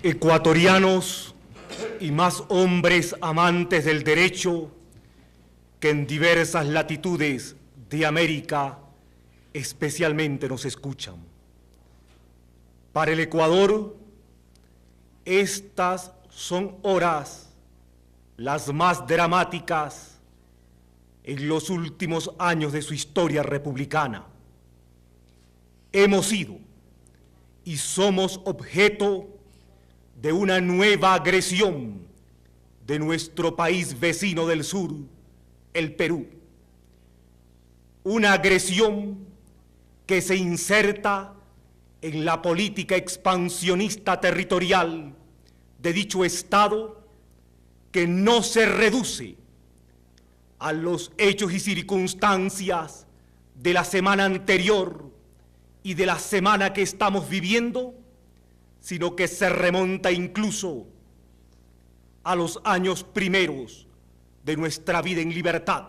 ecuatorianos y más hombres amantes del derecho que en diversas latitudes de América especialmente nos escuchan. Para el Ecuador, estas son horas las más dramáticas en los últimos años de su historia republicana. Hemos sido y somos objeto de una nueva agresión de nuestro país vecino del sur, el Perú. Una agresión que se inserta en la política expansionista territorial de dicho Estado, que no se reduce a los hechos y circunstancias de la semana anterior y de la semana que estamos viviendo, sino que se remonta incluso a los años primeros de nuestra vida en libertad,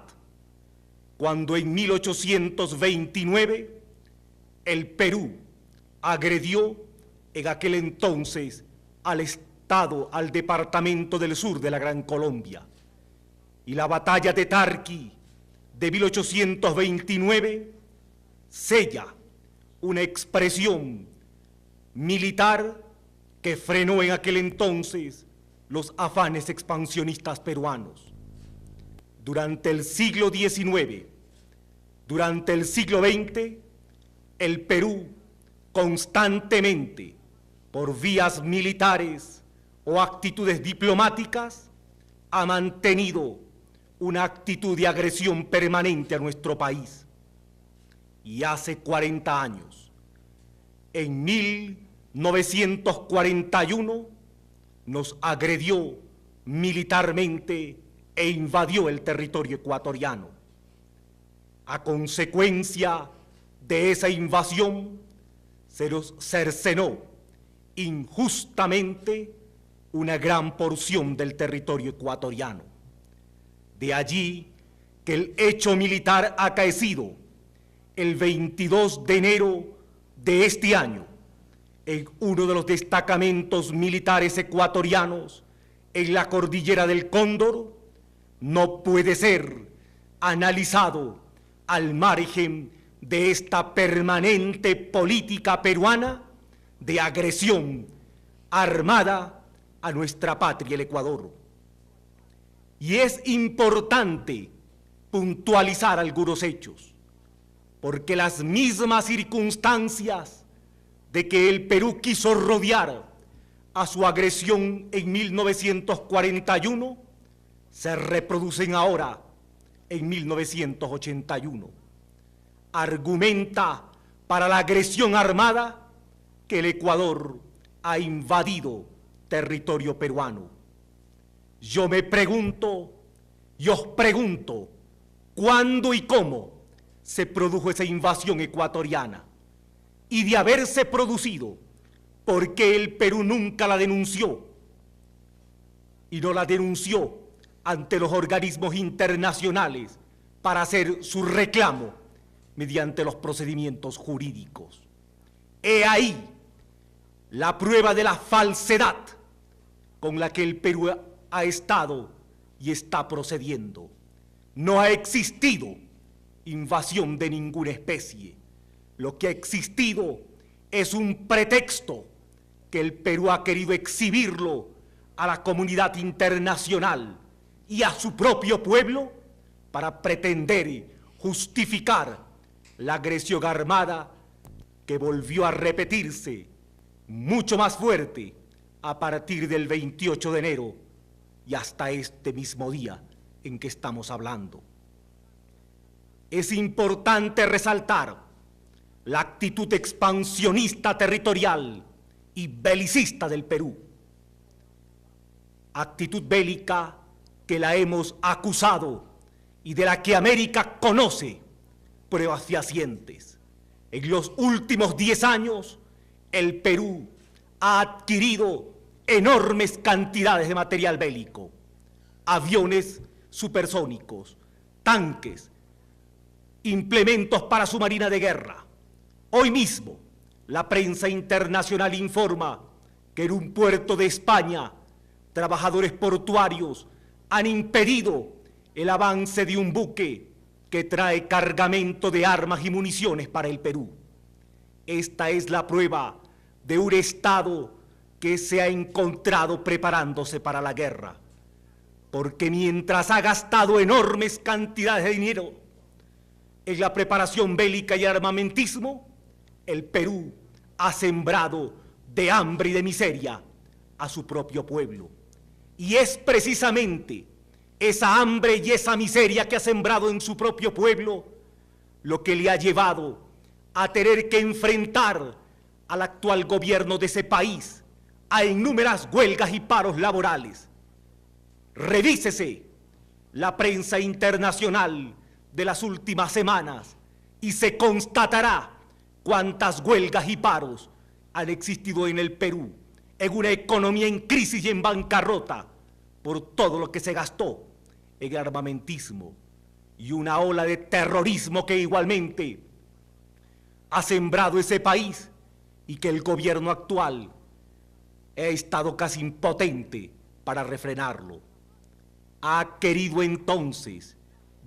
cuando en 1829 el Perú agredió en aquel entonces al Estado, al departamento del sur de la Gran Colombia. Y la batalla de Tarqui de 1829 sella una expresión militar que frenó en aquel entonces los afanes expansionistas peruanos. Durante el siglo XIX, durante el siglo XX, el Perú constantemente, por vías militares o actitudes diplomáticas, ha mantenido una actitud de agresión permanente a nuestro país. Y hace 40 años, en 1941, nos agredió militarmente e invadió el territorio ecuatoriano. A consecuencia de esa invasión, se nos cercenó injustamente una gran porción del territorio ecuatoriano. De allí que el hecho militar acaecido el 22 de enero de este año en uno de los destacamentos militares ecuatorianos en la cordillera del Cóndor no puede ser analizado al margen de esta permanente política peruana de agresión armada a nuestra patria, el Ecuador. Y es importante puntualizar algunos hechos, porque las mismas circunstancias de que el Perú quiso rodear a su agresión en 1941 se reproducen ahora en 1981. Argumenta para la agresión armada que el Ecuador ha invadido territorio peruano. Yo me pregunto y os pregunto, ¿cuándo y cómo se produjo esa invasión ecuatoriana? Y de haberse producido, ¿por qué el Perú nunca la denunció? Y no la denunció ante los organismos internacionales para hacer su reclamo mediante los procedimientos jurídicos. He ahí la prueba de la falsedad con la que el Perú ha estado y está procediendo. No ha existido invasión de ninguna especie. Lo que ha existido es un pretexto que el Perú ha querido exhibirlo a la comunidad internacional y a su propio pueblo para pretender justificar la agresión armada que volvió a repetirse mucho más fuerte a partir del 28 de enero y hasta este mismo día en que estamos hablando. Es importante resaltar la actitud expansionista territorial y belicista del Perú, actitud bélica que la hemos acusado y de la que América conoce pruebas fehacientes. En los últimos 10 años, el Perú ha adquirido enormes cantidades de material bélico, aviones supersónicos, tanques, implementos para su marina de guerra. Hoy mismo, la prensa internacional informa que en un puerto de España trabajadores portuarios han impedido el avance de un buque que trae cargamento de armas y municiones para el Perú. Esta es la prueba de un Estado que se ha encontrado preparándose para la guerra, porque mientras ha gastado enormes cantidades de dinero en la preparación bélica y armamentismo, el Perú ha sembrado de hambre y de miseria a su propio pueblo. Y es precisamente esa hambre y esa miseria que ha sembrado en su propio pueblo lo que le ha llevado a tener que enfrentar al actual gobierno de ese país a innúmeras huelgas y paros laborales. Revísese la prensa internacional de las últimas semanas y se constatará cuántas huelgas y paros han existido en el Perú, en una economía en crisis y en bancarrota por todo lo que se gastó en armamentismo y una ola de terrorismo que igualmente ha sembrado ese país y que el gobierno actual ha estado casi impotente para refrenarlo. Ha querido entonces,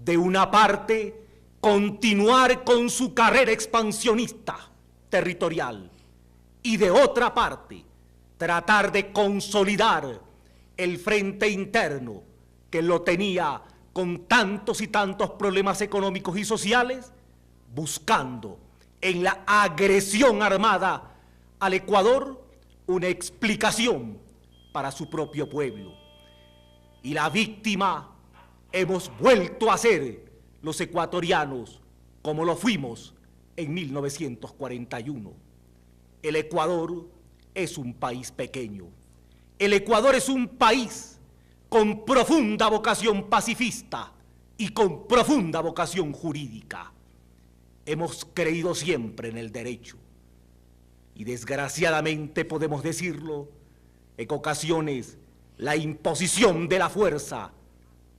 de una parte, continuar con su carrera expansionista territorial y de otra parte, tratar de consolidar el frente interno que lo tenía con tantos y tantos problemas económicos y sociales, buscando en la agresión armada al Ecuador una explicación para su propio pueblo. Y la víctima hemos vuelto a ser los ecuatorianos como lo fuimos en 1941. El Ecuador es un país pequeño. El Ecuador es un país con profunda vocación pacifista y con profunda vocación jurídica. Hemos creído siempre en el derecho y desgraciadamente podemos decirlo, en ocasiones la imposición de la fuerza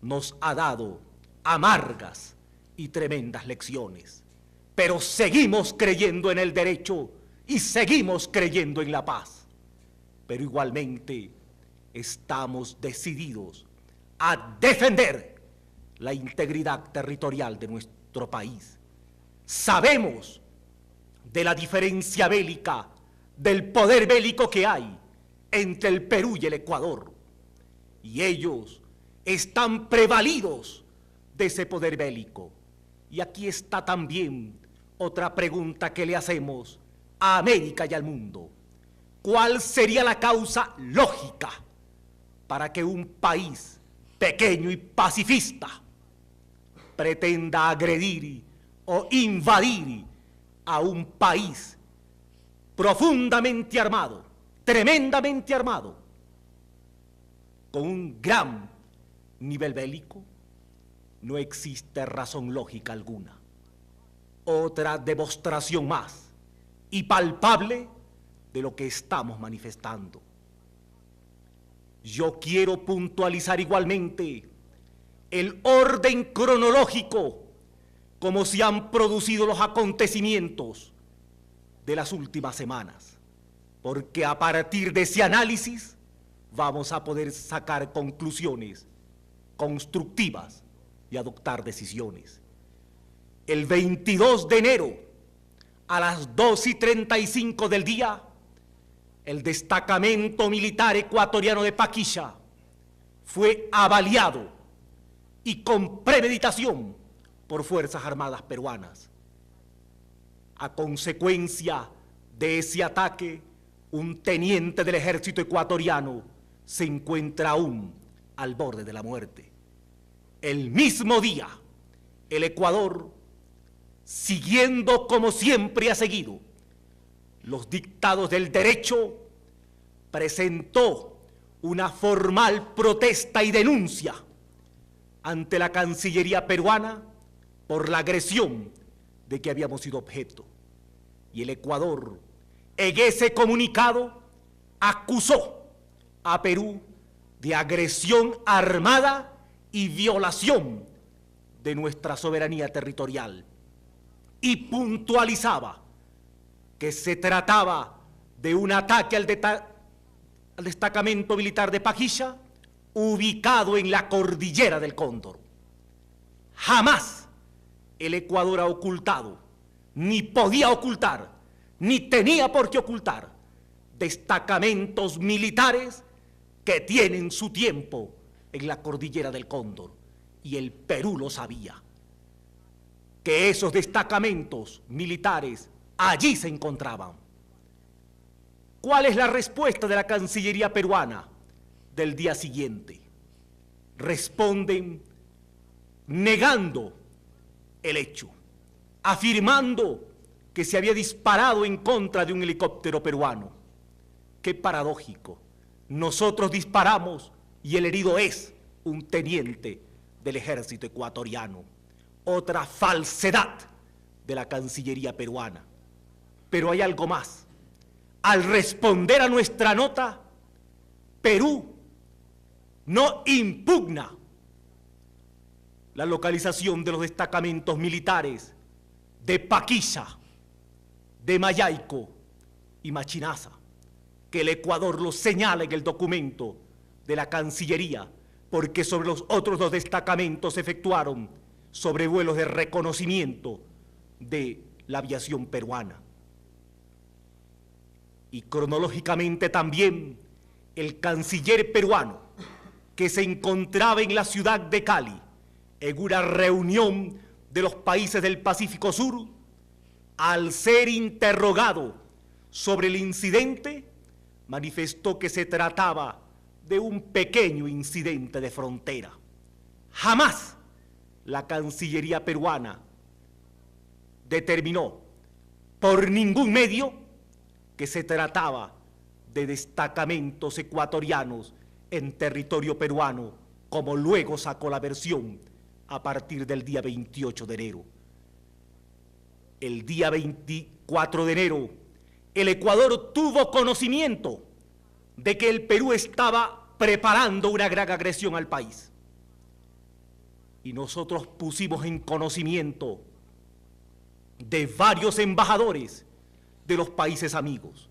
nos ha dado amargas y tremendas lecciones, pero seguimos creyendo en el derecho y seguimos creyendo en la paz, pero igualmente estamos decididos a defender la integridad territorial de nuestro país. Sabemos de la diferencia bélica, del poder bélico que hay entre el Perú y el Ecuador, y ellos están prevalidos de ese poder bélico. Y aquí está también otra pregunta que le hacemos a América y al mundo. ¿Cuál sería la causa lógica para que un país pequeño y pacifista pretenda agredir o invadir a un país profundamente armado, tremendamente armado, con un gran nivel bélico? No existe razón lógica alguna. Otra demostración más y palpable de lo que estamos manifestando. Yo quiero puntualizar igualmente el orden cronológico como se han producido los acontecimientos de las últimas semanas, porque a partir de ese análisis vamos a poder sacar conclusiones constructivas y adoptar decisiones. El 22 de enero, a las 2:35 del día, el destacamento militar ecuatoriano de Paquilla fue avaliado y con premeditación por Fuerzas Armadas peruanas. A consecuencia de ese ataque, un teniente del ejército ecuatoriano se encuentra aún al borde de la muerte. El mismo día, el Ecuador, siguiendo como siempre ha seguido los dictados del derecho, presentó una formal protesta y denuncia ante la Cancillería peruana por la agresión de que habíamos sido objeto. Y el Ecuador, en ese comunicado, acusó a Perú de agresión armada y violación de nuestra soberanía territorial, y puntualizaba que se trataba de un ataque al al destacamento militar de Paquilla, ubicado en la cordillera del Cóndor. Jamás el Ecuador ha ocultado, ni podía ocultar, ni tenía por qué ocultar destacamentos militares que tienen su tiempo en la cordillera del Cóndor, y el Perú lo sabía, que esos destacamentos militares allí se encontraban. ¿Cuál es la respuesta de la Cancillería peruana del día siguiente? Responden negando el hecho, afirmando que se había disparado en contra de un helicóptero peruano. Qué paradójico. Nosotros disparamos y el herido es un teniente del ejército ecuatoriano. Otra falsedad de la Cancillería peruana. Pero hay algo más. Al responder a nuestra nota, Perú no impugna la localización de los destacamentos militares de Paquilla, de Mayaico y Machinaza, que el Ecuador lo señala en el documento de la Cancillería, porque sobre los otros dos destacamentos se efectuaron sobrevuelos de reconocimiento de la aviación peruana. Y cronológicamente también el canciller peruano, que se encontraba en la ciudad de Cali, en una reunión de los países del Pacífico Sur, al ser interrogado sobre el incidente, manifestó que se trataba de un pequeño incidente de frontera. Jamás la Cancillería peruana determinó por ningún medio que se trataba de destacamentos ecuatorianos en territorio peruano, como luego sacó la versión a partir del día 28 de enero. El día 24 de enero, el Ecuador tuvo conocimiento de que el Perú estaba preparando una gran agresión al país. Y nosotros pusimos en conocimiento de varios embajadores de los países amigos.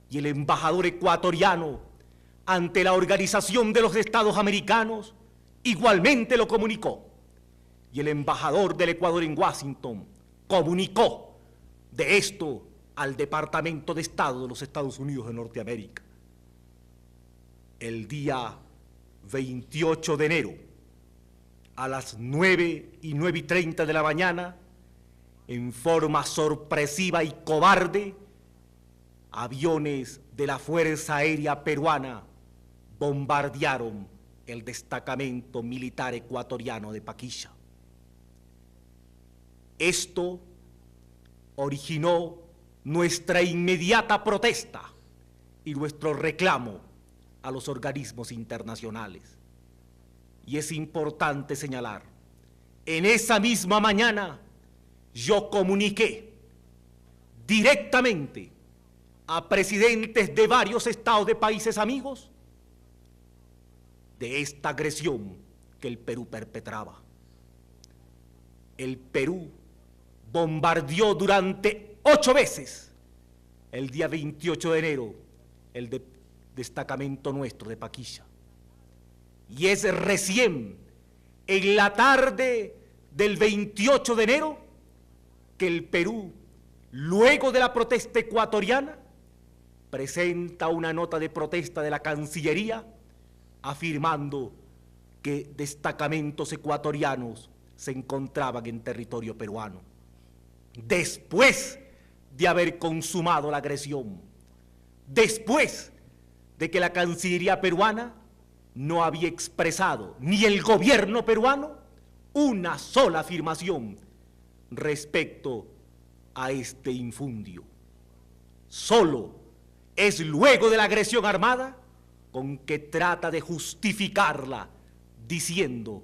Y el embajador ecuatoriano, ante la Organización de los Estados Americanos, igualmente lo comunicó. Y el embajador del Ecuador en Washington comunicó de esto al Departamento de Estado de los Estados Unidos de Norteamérica. El día 28 de enero, a las 9:30 de la mañana, en forma sorpresiva y cobarde, aviones de la Fuerza Aérea Peruana bombardearon el destacamento militar ecuatoriano de Paquilla. Esto originó nuestra inmediata protesta y nuestro reclamo a los organismos internacionales. Y es importante señalar, en esa misma mañana yo comuniqué directamente a presidentes de varios estados de países amigos de esta agresión que el Perú perpetraba. El Perú bombardeó durante 8 veces el día 28 de enero el destacamento nuestro de Paquilla. Y es recién en la tarde del 28 de enero que el Perú, luego de la protesta ecuatoriana, presenta una nota de protesta de la Cancillería afirmando que destacamentos ecuatorianos se encontraban en territorio peruano. Después de haber consumado la agresión, después de que la Cancillería peruana no había expresado, ni el gobierno peruano, una sola afirmación respecto a este infundio. Solo es luego de la agresión armada con que trata de justificarla diciendo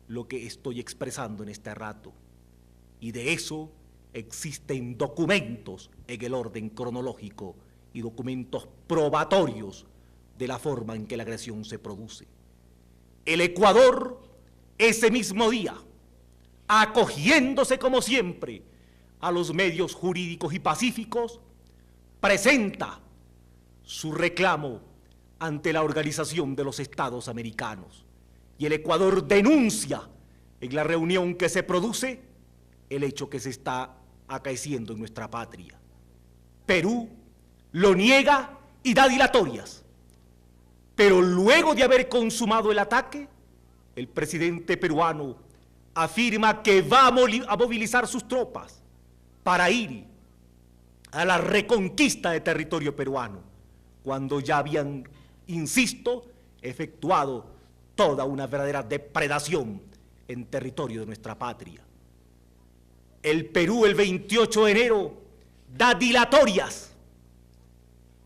lo que estoy expresando en este rato. Y de eso existen documentos en el orden cronológico y documentos probatorios de la forma en que la agresión se produce. El Ecuador, ese mismo día, acogiéndose como siempre a los medios jurídicos y pacíficos, presenta su reclamo ante la Organización de los Estados Americanos. Y el Ecuador denuncia en la reunión que se produce el hecho que se está acaeciendo en nuestra patria. Perú lo niega y da dilatorias, pero luego de haber consumado el ataque, el presidente peruano afirma que va a movilizar sus tropas para ir a la reconquista de territorio peruano, cuando ya habían, insisto, efectuado toda una verdadera depredación en territorio de nuestra patria. El Perú el 28 de enero da dilatorias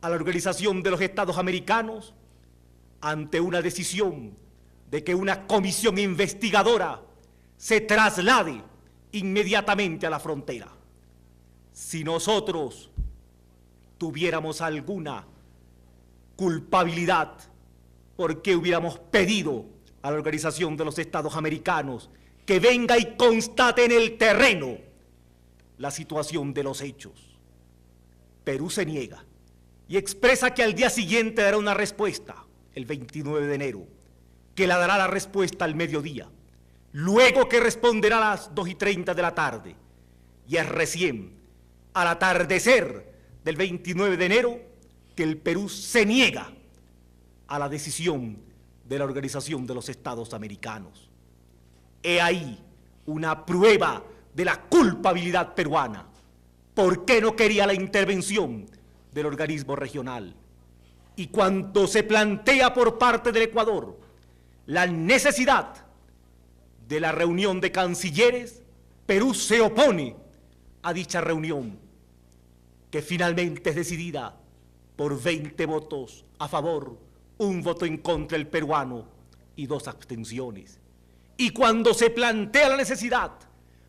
a la Organización de los Estados Americanos ante una decisión de que una comisión investigadora se traslade inmediatamente a la frontera. Si nosotros tuviéramos alguna culpabilidad, ¿por qué hubiéramos pedido a la Organización de los Estados Americanos que venga y constate en el terreno la situación de los hechos? Perú se niega y expresa que al día siguiente dará una respuesta, el 29 de enero, que la dará la respuesta al mediodía, luego que responderá a las 2:30 de la tarde, y es recién al atardecer del 29 de enero que el Perú se niega a la decisión de la Organización de los Estados Americanos. He ahí una prueba de la culpabilidad peruana. ¿Por qué no quería la intervención del organismo regional? Y cuando se plantea por parte del Ecuador la necesidad de la reunión de cancilleres, Perú se opone a dicha reunión, que finalmente es decidida por 20 votos a favor, 1 voto en contra del peruano y 2 abstenciones. Y cuando se plantea la necesidad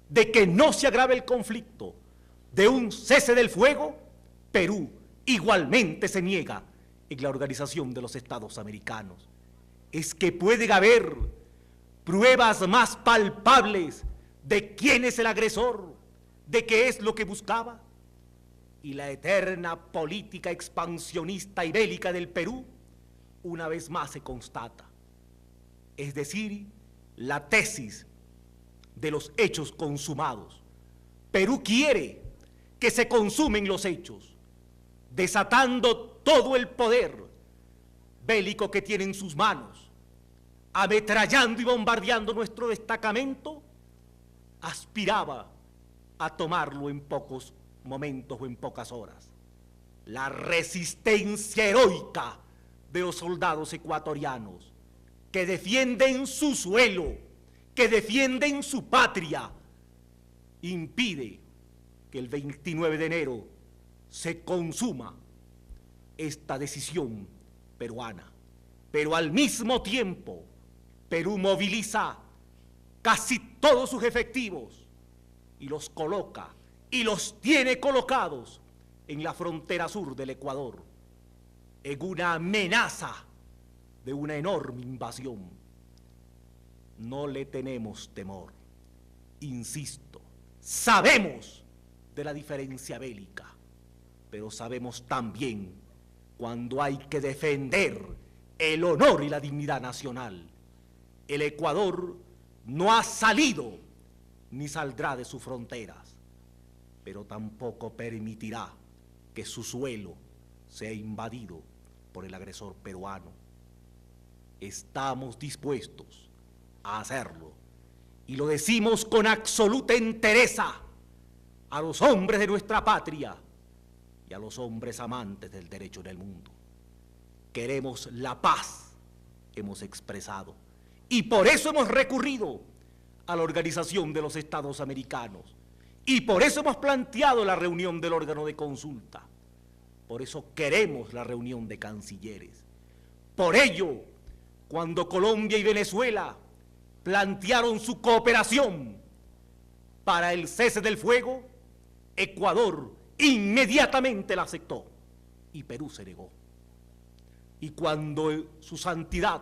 de que no se agrave el conflicto, de un cese del fuego, Perú igualmente se niega en la Organización de los Estados Americanos. Es que puede haber pruebas más palpables de quién es el agresor, de qué es lo que buscaba. Y la eterna política expansionista y bélica del Perú una vez más se constata. Es decir, la tesis de los hechos consumados. Perú quiere que se consumen los hechos, desatando todo el poder bélico que tiene en sus manos, ametrallando y bombardeando nuestro destacamento, aspiraba a tomarlo en pocos momentos o en pocas horas. La resistencia heroica de los soldados ecuatorianos que defienden su suelo, que defienden su patria, impide que el 29 de enero se consuma esta decisión peruana. Pero al mismo tiempo, Perú moviliza casi todos sus efectivos y los coloca y los tiene colocados en la frontera sur del Ecuador, en una amenaza de una enorme invasión. No le tenemos temor, insisto, sabemos de la diferencia bélica, pero sabemos también cuando hay que defender el honor y la dignidad nacional. El Ecuador no ha salido ni saldrá de sus fronteras, pero tampoco permitirá que su suelo sea invadido por el agresor peruano. Estamos dispuestos a hacerlo y lo decimos con absoluta entereza a los hombres de nuestra patria y a los hombres amantes del derecho en el mundo. Queremos la paz, hemos expresado, y por eso hemos recurrido a la Organización de los Estados Americanos, y por eso hemos planteado la reunión del órgano de consulta, por eso queremos la reunión de cancilleres. Por ello, cuando Colombia y Venezuela plantearon su cooperación para el cese del fuego, Ecuador inmediatamente la aceptó y Perú se negó. Y cuando su santidad,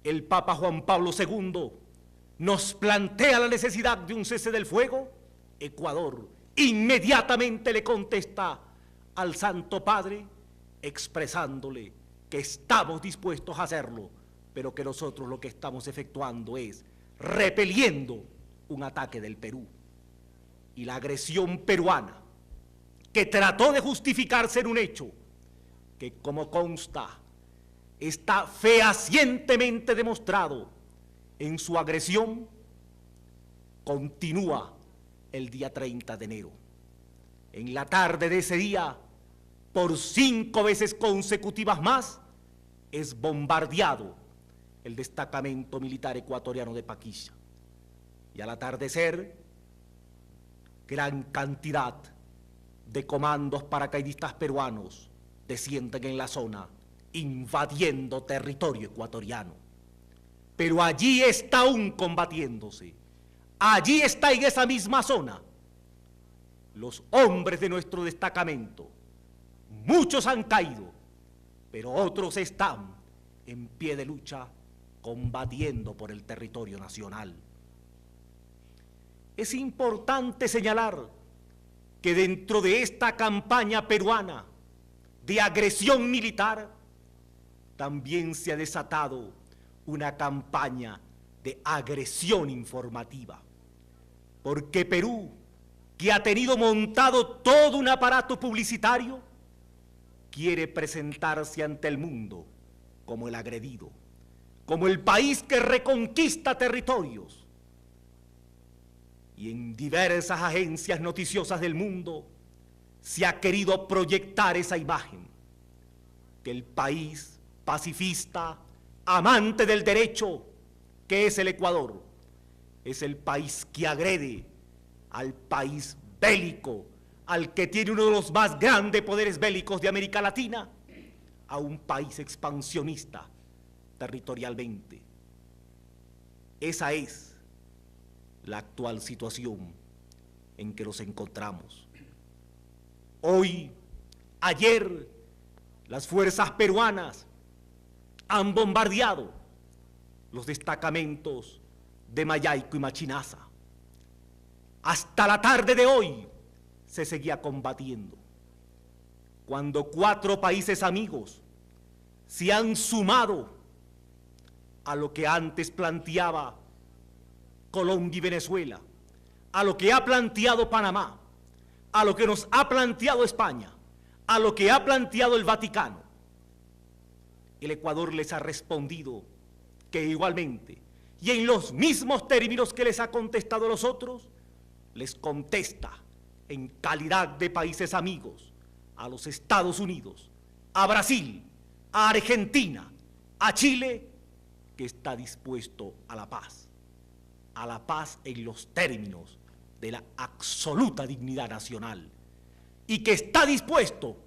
el Papa Juan Pablo II, nos plantea la necesidad de un cese del fuego, Ecuador inmediatamente le contesta al Santo Padre expresándole que estamos dispuestos a hacerlo, pero que nosotros lo que estamos efectuando es repeliendo un ataque del Perú. Y la agresión peruana, que trató de justificarse en un hecho, que como consta, está fehacientemente demostrado en su agresión, continúa el día 30 de enero. En la tarde de ese día, por 5 veces consecutivas más, es bombardeado el destacamento militar ecuatoriano de Paquilla. Y al atardecer, gran cantidad de comandos paracaidistas peruanos descienden en la zona, invadiendo territorio ecuatoriano. Pero allí está aún combatiéndose, allí está en esa misma zona, los hombres de nuestro destacamento. Muchos han caído, pero otros están en pie de lucha combatiendo por el territorio nacional. Es importante señalar que dentro de esta campaña peruana de agresión militar también se ha desatado una campaña de agresión informativa, porque Perú, que ha tenido montado todo un aparato publicitario, quiere presentarse ante el mundo como el agredido, como el país que reconquista territorios. Y en diversas agencias noticiosas del mundo se ha querido proyectar esa imagen, que el país pacifista, amante del derecho, que es el Ecuador, es el país que agrede al país bélico, al que tiene uno de los más grandes poderes bélicos de América Latina, a un país expansionista territorialmente. Esa es la actual situación en que nos encontramos. Hoy, ayer, las fuerzas peruanas han bombardeado los destacamentos de Mayaico y Machinaza. Hasta la tarde de hoy se seguía combatiendo. Cuando 4 países amigos se han sumado a lo que antes planteaba Colombia y Venezuela, a lo que ha planteado Panamá, a lo que nos ha planteado España, a lo que ha planteado el Vaticano, el Ecuador les ha respondido que igualmente, y en los mismos términos que les ha contestado a los otros, les contesta en calidad de países amigos a los Estados Unidos, a Brasil, a Argentina, a Chile, que está dispuesto a la paz en los términos de la absoluta dignidad nacional, y que está dispuesto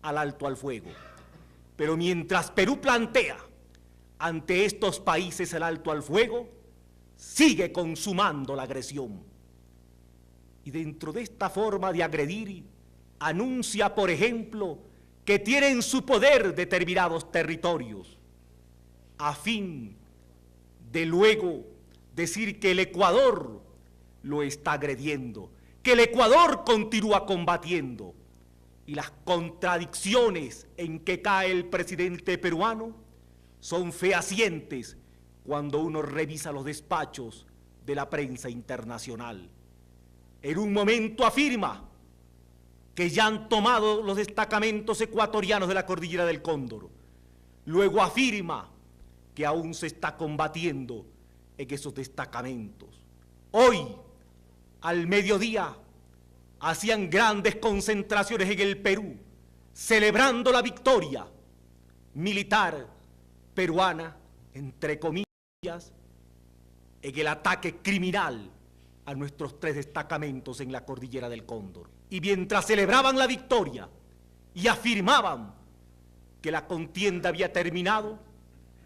al alto al fuego. Pero mientras Perú plantea ante estos países el alto al fuego, sigue consumando la agresión. Y dentro de esta forma de agredir, anuncia, por ejemplo, que tiene en su poder determinados territorios, a fin de luego decir que el Ecuador lo está agrediendo, que el Ecuador continúa combatiendo. Y las contradicciones en que cae el presidente peruano son fehacientes cuando uno revisa los despachos de la prensa internacional. En un momento afirma que ya han tomado los destacamentos ecuatorianos de la cordillera del Cóndor. Luego afirma que aún se está combatiendo en esos destacamentos. Hoy, al mediodía, hacían grandes concentraciones en el Perú, celebrando la victoria militar peruana, entre comillas, en el ataque criminal a nuestros 3 destacamentos en la cordillera del Cóndor. Y mientras celebraban la victoria y afirmaban que la contienda había terminado,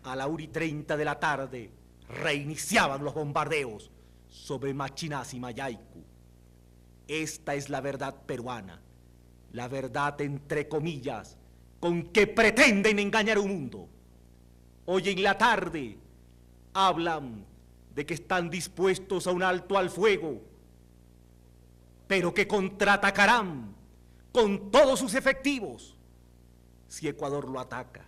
a la 1:30 de la tarde reiniciaban los bombardeos sobre Machinaza y Mayaicu. Esta es la verdad peruana, la verdad entre comillas, con que pretenden engañar al mundo. Hoy en la tarde hablan de que están dispuestos a un alto al fuego, pero que contraatacarán con todos sus efectivos si Ecuador lo ataca.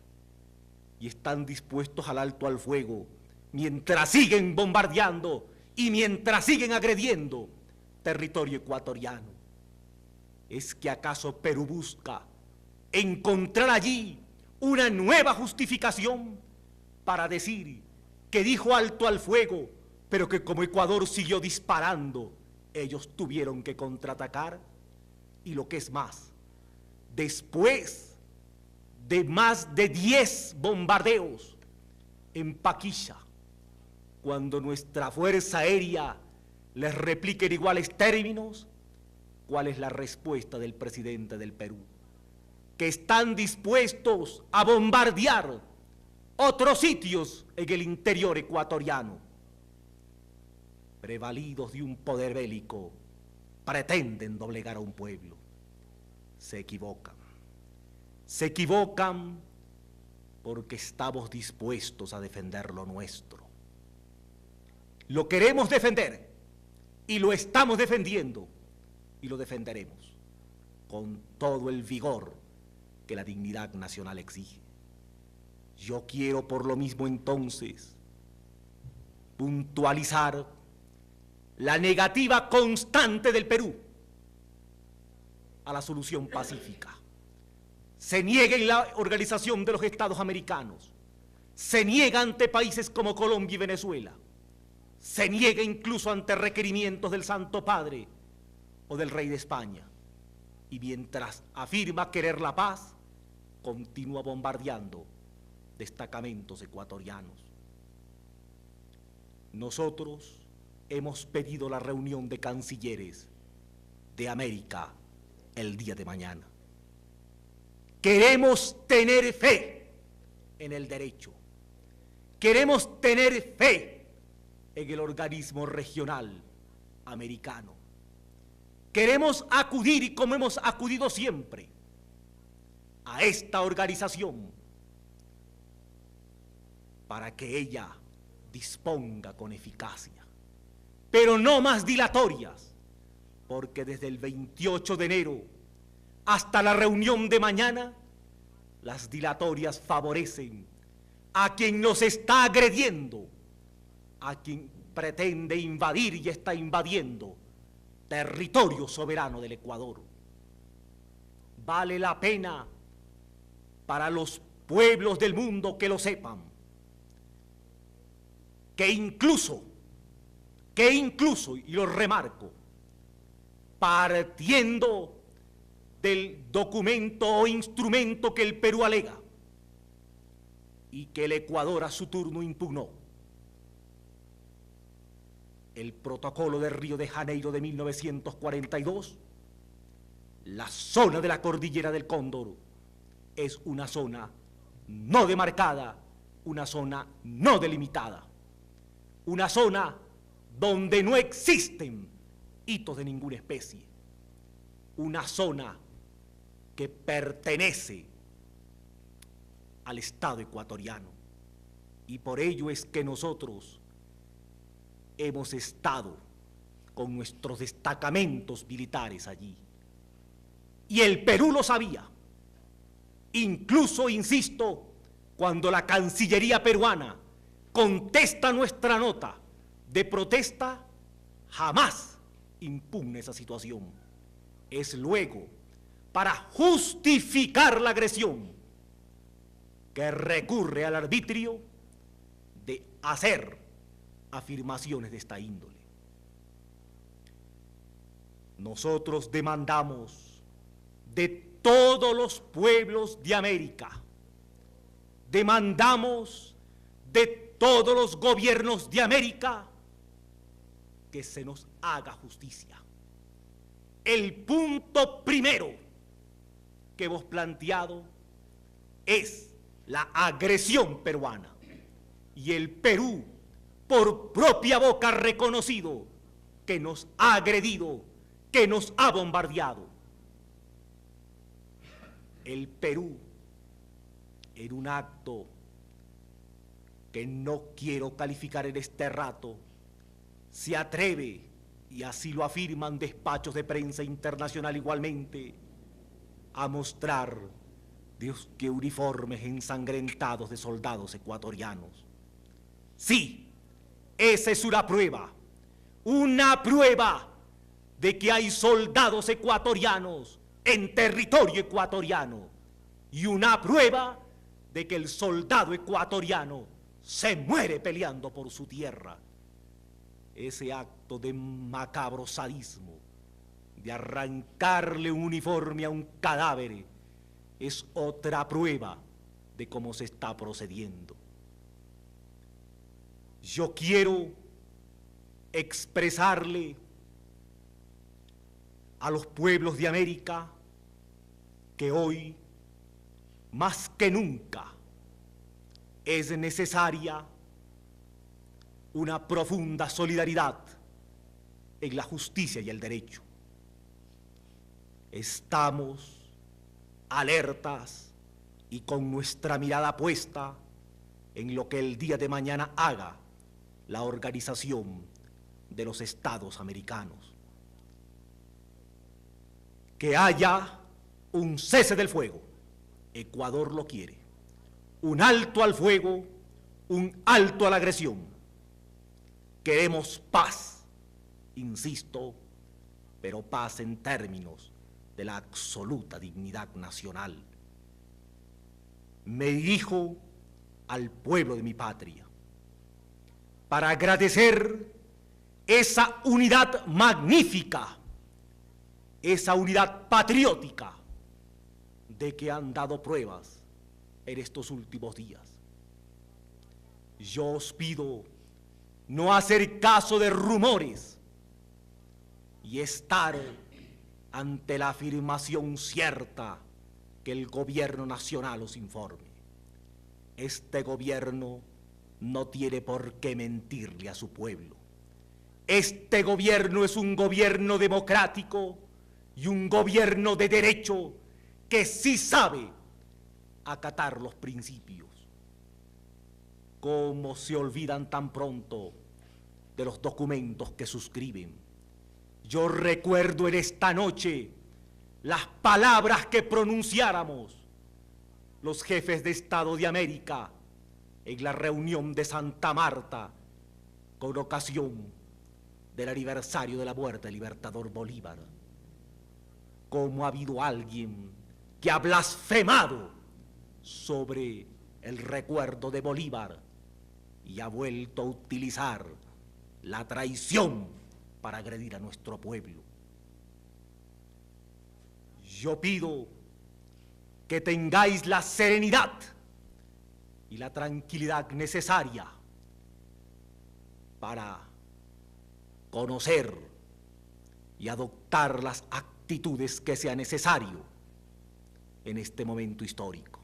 y están dispuestos al alto al fuego mientras siguen bombardeando y mientras siguen agrediendo territorio ecuatoriano. ¿Es que acaso Perú busca encontrar allí una nueva justificación para decir que dijo alto al fuego, pero que como Ecuador siguió disparando, ellos tuvieron que contraatacar? Y lo que es más, después de más de 10 bombardeos en Paquilla, cuando nuestra Fuerza Aérea les replique en iguales términos, ¿cuál es la respuesta del presidente del Perú? Que están dispuestos a bombardear otros sitios en el interior ecuatoriano. Prevalidos de un poder bélico, pretenden doblegar a un pueblo. Se equivocan. Se equivocan porque estamos dispuestos a defender lo nuestro. Lo queremos defender y lo estamos defendiendo y lo defenderemos con todo el vigor que la dignidad nacional exige. Yo quiero por lo mismo entonces puntualizar la negativa constante del Perú a la solución pacífica. Se niega en la Organización de los Estados Americanos, se niega ante países como Colombia y Venezuela, se niega incluso ante requerimientos del Santo Padre o del Rey de España, y mientras afirma querer la paz, continúa bombardeando destacamentos ecuatorianos. Nosotros hemos pedido la reunión de cancilleres de América el día de mañana. Queremos tener fe en el derecho. Queremos tener fe en el organismo regional americano. Queremos acudir, como hemos acudido siempre, a esta organización para que ella disponga con eficacia, pero no más dilatorias, porque desde el 28 de enero hasta la reunión de mañana, las dilatorias favorecen a quien nos está agrediendo, a quien pretende invadir y está invadiendo territorio soberano del Ecuador. Vale la pena para los pueblos del mundo que lo sepan, que incluso, y lo remarco, partiendo del documento o instrumento que el Perú alega y que el Ecuador a su turno impugnó, el protocolo de Río de Janeiro de 1942, la zona de la cordillera del Cóndor es una zona no demarcada, una zona no delimitada, una zona donde no existen hitos de ninguna especie, una zona que pertenece al Estado ecuatoriano, y por ello es que nosotros hemos estado con nuestros destacamentos militares allí, y el Perú lo sabía. Incluso, insisto, cuando la Cancillería peruana contesta nuestra nota de protesta, jamás impugna esa situación. Es luego, para justificar la agresión, que recurre al arbitrio de hacer afirmaciones de esta índole. Nosotros demandamos de todos los pueblos de América, demandamos de todos los gobiernos de América que se nos haga justicia. El punto primero que hemos planteado es la agresión peruana, y el Perú por propia boca ha reconocido que nos ha agredido, que nos ha bombardeado. El Perú, en un acto que no quiero calificar en este rato, se atreve, y así lo afirman despachos de prensa internacional igualmente, a mostrar que uniformes ensangrentados de soldados ecuatorianos. Sí, esa es una prueba de que hay soldados ecuatorianos en territorio ecuatoriano y una prueba de que el soldado ecuatoriano se muere peleando por su tierra. Ese acto de macabro sadismo, de arrancarle un uniforme a un cadáver, es otra prueba de cómo se está procediendo. Yo quiero expresarle a los pueblos de América que hoy, más que nunca, es necesaria una profunda solidaridad en la justicia y el derecho. Estamos alertas y con nuestra mirada puesta en lo que el día de mañana haga la Organización de los Estados Americanos. Que haya un cese del fuego. Ecuador lo quiere. Un alto al fuego, un alto a la agresión. Queremos paz, insisto, pero paz en términos de la absoluta dignidad nacional. Me dirijo al pueblo de mi patria para agradecer esa unidad magnífica, esa unidad patriótica de que han dado pruebas en estos últimos días. Yo os pido no hacer caso de rumores y estar ante la afirmación cierta que el gobierno nacional os informe. Este gobierno no tiene por qué mentirle a su pueblo. Este gobierno es un gobierno democrático y un gobierno de derecho que sí sabe acatar los principios. ¿Cómo se olvidan tan pronto de los documentos que suscriben? Yo recuerdo en esta noche las palabras que pronunciáramos los jefes de Estado de América en la reunión de Santa Marta con ocasión del aniversario de la muerte del libertador Bolívar. ¿Cómo ha habido alguien que ha blasfemado sobre el recuerdo de Bolívar y ha vuelto a utilizar la traición para agredir a nuestro pueblo? Yo pido que tengáis la serenidad y la tranquilidad necesaria para conocer y adoptar las actitudes que sea necesario en este momento histórico.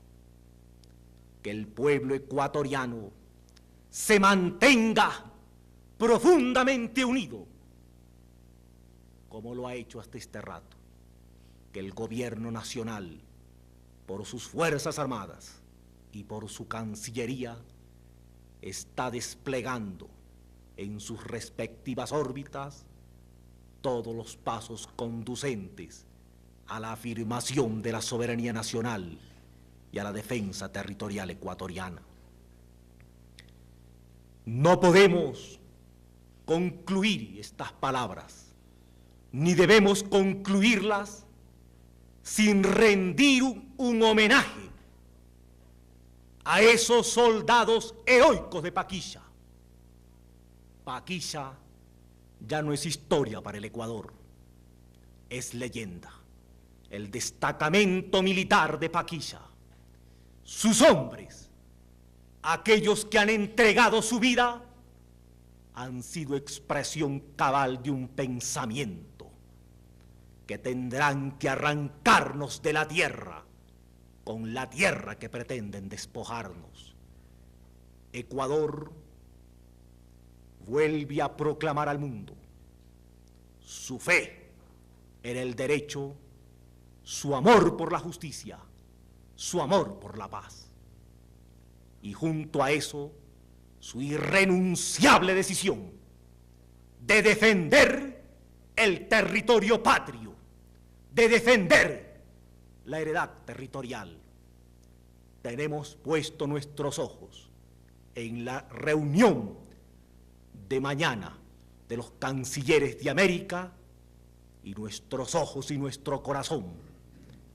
Que el pueblo ecuatoriano se mantenga profundamente unido, como lo ha hecho hasta este rato. Que el gobierno nacional, por sus Fuerzas Armadas y por su Cancillería, está desplegando en sus respectivas órbitas todos los pasos conducentes a la afirmación de la soberanía nacional y a la defensa territorial ecuatoriana. No podemos concluir estas palabras, ni debemos concluirlas sin rendir un homenaje a esos soldados heroicos de Paquilla. Paquilla ya no es historia para el Ecuador, es leyenda. El destacamento militar de Paquilla, sus hombres, aquellos que han entregado su vida, han sido expresión cabal de un pensamiento que tendrán que arrancarnos de la tierra con la tierra que pretenden despojarnos. Ecuador vuelve a proclamar al mundo su fe en el derecho, su amor por la justicia, su amor por la paz. Y junto a eso, su irrenunciable decisión de defender el territorio patrio, de defender la heredad territorial. tenemos puesto nuestros ojos en la reunión de mañana de los cancilleres de América y nuestros ojos y nuestro corazón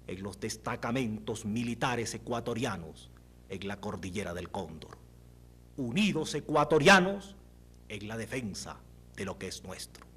en los destacamentos militares ecuatorianos en la cordillera del Cóndor. Unidos ecuatorianos en la defensa de lo que es nuestro.